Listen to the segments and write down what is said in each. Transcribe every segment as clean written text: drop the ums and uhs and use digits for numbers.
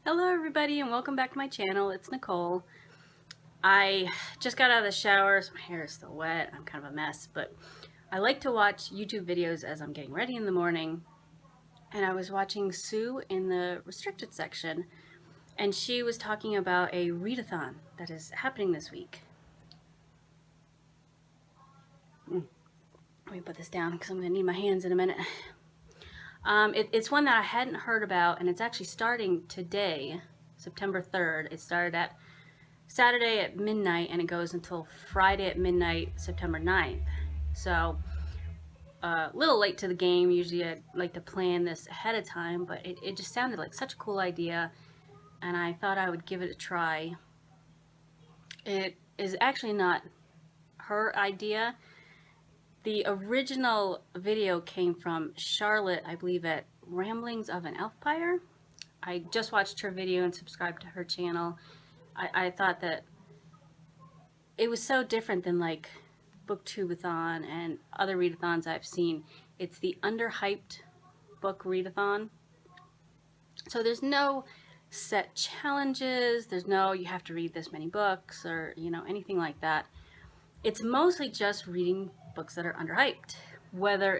Hello everybody and welcome back to my channel. It's Nicole. I just got out of the shower, so my hair is still wet. I'm kind of a mess, but I like to watch YouTube videos as I'm getting ready in the morning. And I was watching Sue in the restricted section, and she was talking about a read-a-thon that is happening this week. Let me put this down because I'm going to need my hands in a minute. It's one that I hadn't heard about, and it's actually starting today, September 3rd. It started at Saturday at midnight, and it goes until Friday at midnight, September 9th. So, a little late to the game. Usually I like to plan this ahead of time, but it just sounded like such a cool idea, and I thought I would give it a try. It is actually not her idea. The original video came from Charlotte, I believe, at Ramblings of an Elfpire. I just watched her video and subscribed to her channel. I thought that it was so different than like Booktube-A-Thon and other read-a-thons I've seen. It's the underhyped book read-a-thon. So there's no set challenges, there's no you have to read this many books or anything like that. It's mostly just reading books that are underhyped, whether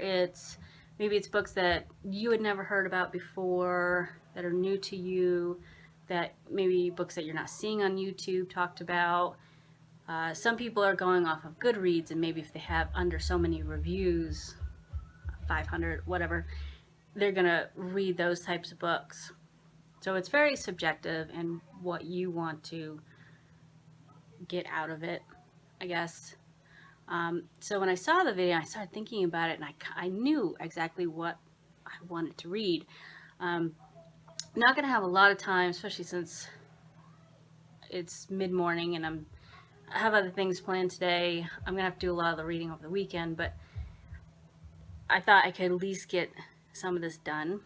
maybe it's books that you had never heard about before, that are new to you, that maybe books that you're not seeing on YouTube talked about. Some people are going off of Goodreads, and maybe if they have under so many reviews, 500, whatever, they're gonna read those types of books. So it's very subjective and what you want to get out of it, I guess. So when I saw the video, I started thinking about it, and I knew exactly what I wanted to read. Not gonna have a lot of time, especially since it's mid-morning and I have other things planned today. I'm gonna have to do a lot of the reading over the weekend, but I thought I could at least get some of this done.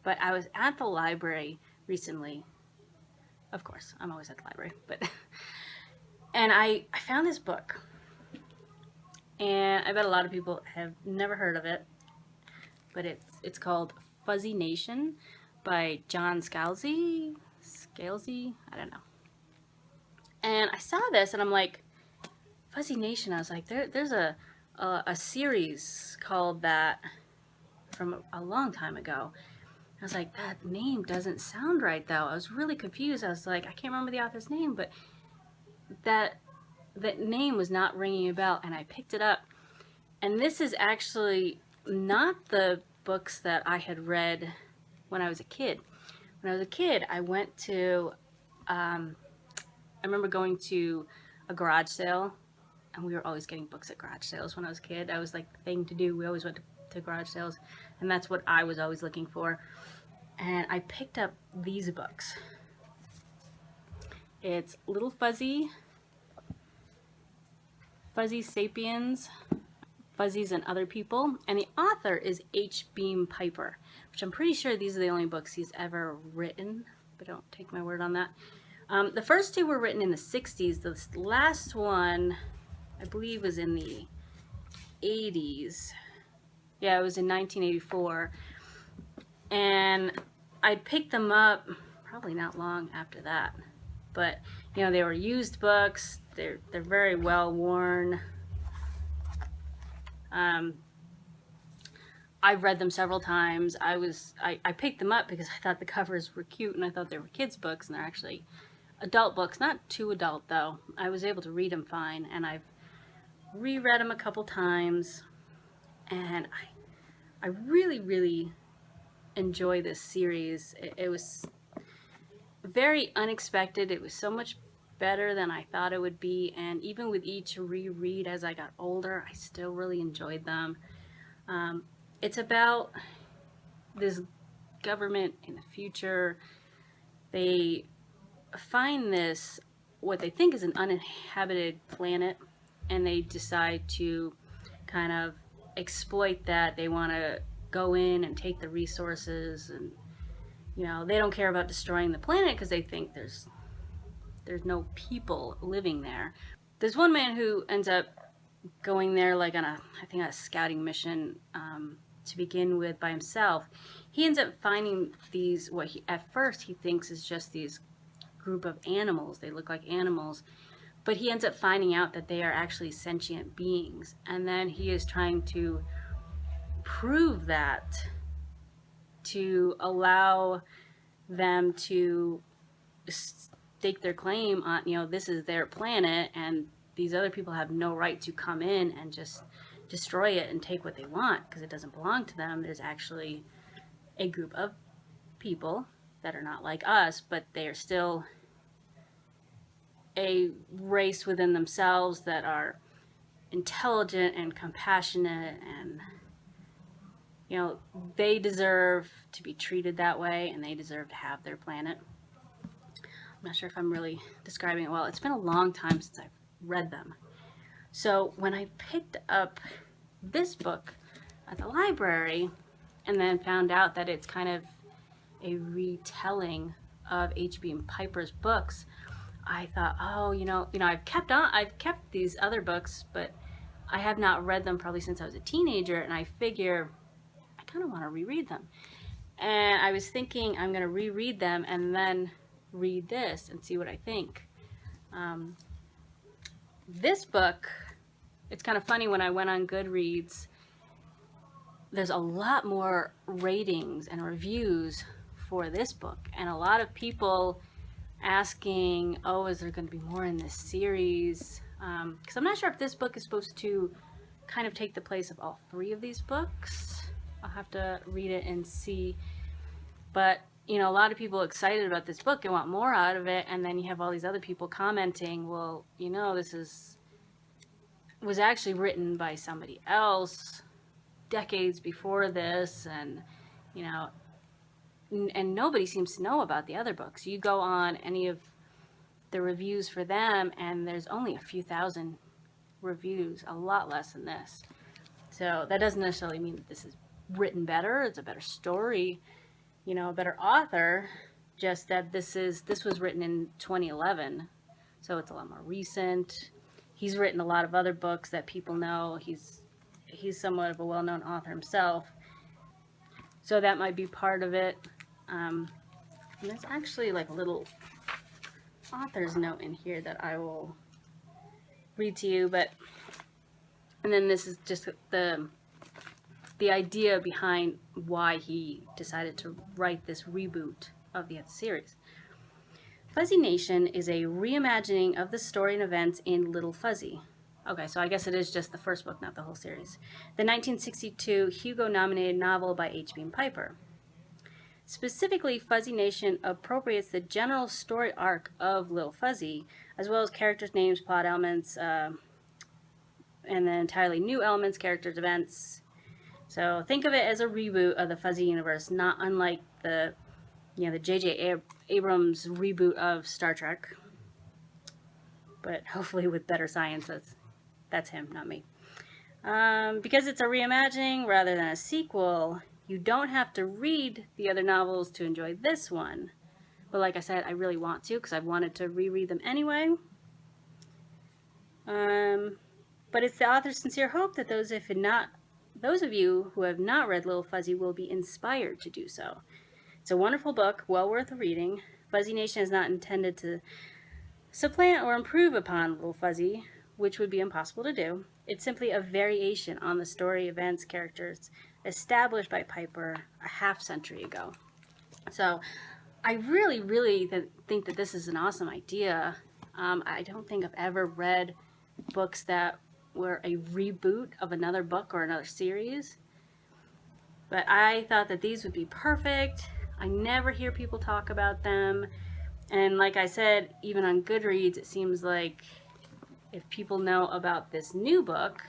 But I was at the library recently. Of course, I'm always at the library, but and I found this book, and I bet a lot of people have never heard of it, but it's called Fuzzy Nation by John Scalzi, I don't know. And I saw this, and I'm like, Fuzzy Nation. I was like, there's a series called that from a long time ago. I was like, that name doesn't sound right, though. I was really confused. I was like, I can't remember the author's name, but that name was not ringing a bell, and I picked it up. And this is actually not the books that I had read when I was a kid. When I was a kid, I went to, I remember going to a garage sale, and we were always getting books at garage sales when I was a kid. That was like the thing to do. We always went to garage sales, and that's what I was always looking for. And I picked up these books. It's Little Fuzzy Sapiens, Fuzzies and Other People, and the author is H. Beam Piper, which I'm pretty sure these are the only books he's ever written, but don't take my word on that. The first two were written in the 60s. The last one, I believe, was in the 80s. Yeah, it was in 1984. And I picked them up probably not long after that. But, they were used books. They're very well worn. I've read them several times. I picked them up because I thought the covers were cute, and I thought they were kids' books, and they're actually adult books. Not too adult, though. I was able to read them fine, and I've reread them a couple times, and I really, really enjoy this series. It was very unexpected. It was so much better than I thought it would be, and even with each reread as I got older, I still really enjoyed them. It's about this government in the future. They find this, what they think is an uninhabited planet, and they decide to kind of exploit that. They want to go in and take the resources, and they don't care about destroying the planet because they think there's no people living there. There's one man who ends up going there like on I think a scouting mission, to begin with by himself. He ends up finding these, what he at first he thinks is just these group of animals. They look like animals, but he ends up finding out that they are actually sentient beings, and then he is trying to prove that, to allow them to stake their claim on, you know, this is their planet, and these other people have no right to come in and just destroy it and take what they want because it doesn't belong to them. There's actually a group of people that are not like us, but they are still a race within themselves that are intelligent and compassionate, and you know, they deserve to be treated that way, and they deserve to have their planet. I'm not sure if I'm really describing it well. It's been a long time since I've read them. So when I picked up this book at the library and then found out that it's kind of a retelling of H.B. Piper's books, I thought, oh, I've kept these other books, but I have not read them probably since I was a teenager, and I figure I kind of want to reread them. And I was thinking I'm going to reread them and then read this and see what I think. This book, it's kind of funny, when I went on Goodreads, there's a lot more ratings and reviews for this book, and a lot of people asking, oh, is there going to be more in this series? Because I'm not sure if this book is supposed to kind of take the place of all three of these books. I'll have to read it and see. But, you know, a lot of people are excited about this book and want more out of it, and then you have all these other people commenting, well, you know, this was actually written by somebody else decades before this, and, you know, and nobody seems to know about the other books. You go on any of the reviews for them, and there's only a few thousand reviews, a lot less than this. So that doesn't necessarily mean that this is written better. It's a better story, you know, a better author. Just that this was written in 2011, so it's a lot more recent. He's written a lot of other books that people know. He's somewhat of a well-known author himself, so that might be part of it. And there's actually like a little author's note in here that I will read to you, and then this is just the idea behind why he decided to write this reboot of the series. Fuzzy Nation is a reimagining of the story and events in Little Fuzzy. Okay, so I guess it is just the first book, not the whole series. The 1962 Hugo-nominated novel by H.B. Piper. Specifically, Fuzzy Nation appropriates the general story arc of Little Fuzzy, as well as characters' names, plot elements, and then entirely new elements, characters, events. So think of it as a reboot of the Fuzzy universe, not unlike the J.J. Abrams reboot of Star Trek, but hopefully with better science. That's him, not me. Because it's a reimagining rather than a sequel, you don't have to read the other novels to enjoy this one. But like I said, I really want to, because I've wanted to reread them anyway. But it's the author's sincere hope that those of you who have not read Little Fuzzy will be inspired to do so. It's a wonderful book, well worth reading. Fuzzy Nation is not intended to supplant or improve upon Little Fuzzy, which would be impossible to do. It's simply a variation on the story, events, characters established by Piper a half-century ago. So I really, really think that this is an awesome idea. I don't think I've ever read books that were a reboot of another book or another series, but I thought that these would be perfect. I never hear people talk about them, and like I said, even on Goodreads, it seems like if people know about this new book,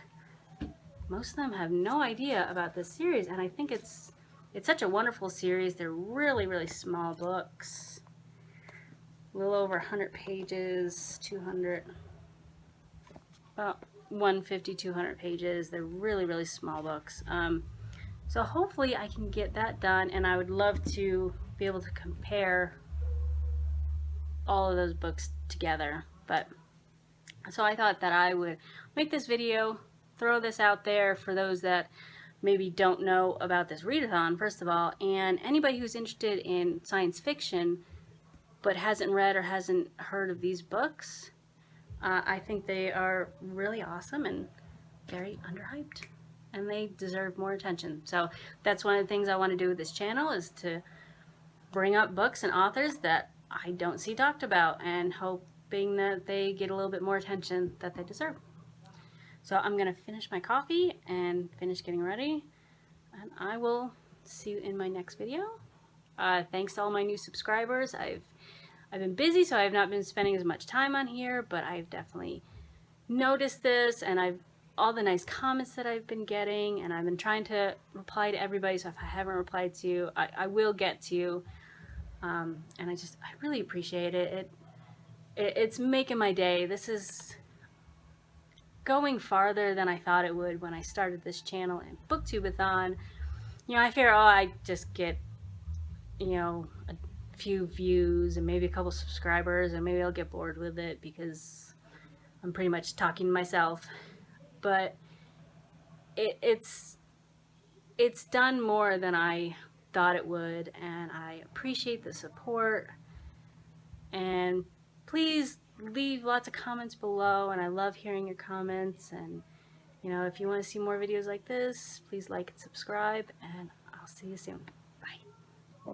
most of them have no idea about this series, and I think it's such a wonderful series. They're really, really small books, a little over 100 pages, 200, about 150, 200 pages. They're really, really small books. So hopefully I can get that done, and I would love to be able to compare all of those books together. But so I thought that I would make this video, throw this out there for those that maybe don't know about this read-a-thon, first of all, and anybody who's interested in science fiction but hasn't read or hasn't heard of these books, I think they are really awesome and very underhyped, and they deserve more attention. So that's one of the things I want to do with this channel, is to bring up books and authors that I don't see talked about, and hoping that they get a little bit more attention that they deserve. So I'm going to finish my coffee and finish getting ready, and I will see you in my next video. Thanks to all my new subscribers. I've been busy, so I've not been spending as much time on here, but I've definitely noticed this, and all the nice comments that I've been getting, and I've been trying to reply to everybody, so if I haven't replied to you, I will get to you. And I really appreciate it. It's making my day. This is going farther than I thought it would when I started this channel and Booktube-A-Thon. You know, I figure, oh, I just get, you know, a few views and maybe a couple subscribers, and maybe I'll get bored with it because I'm pretty much talking to myself. But it's done more than I thought it would, and I appreciate the support. And please leave lots of comments below, and I love hearing your comments. And you know, if you want to see more videos like this, please like and subscribe, and I'll see you soon. Bye.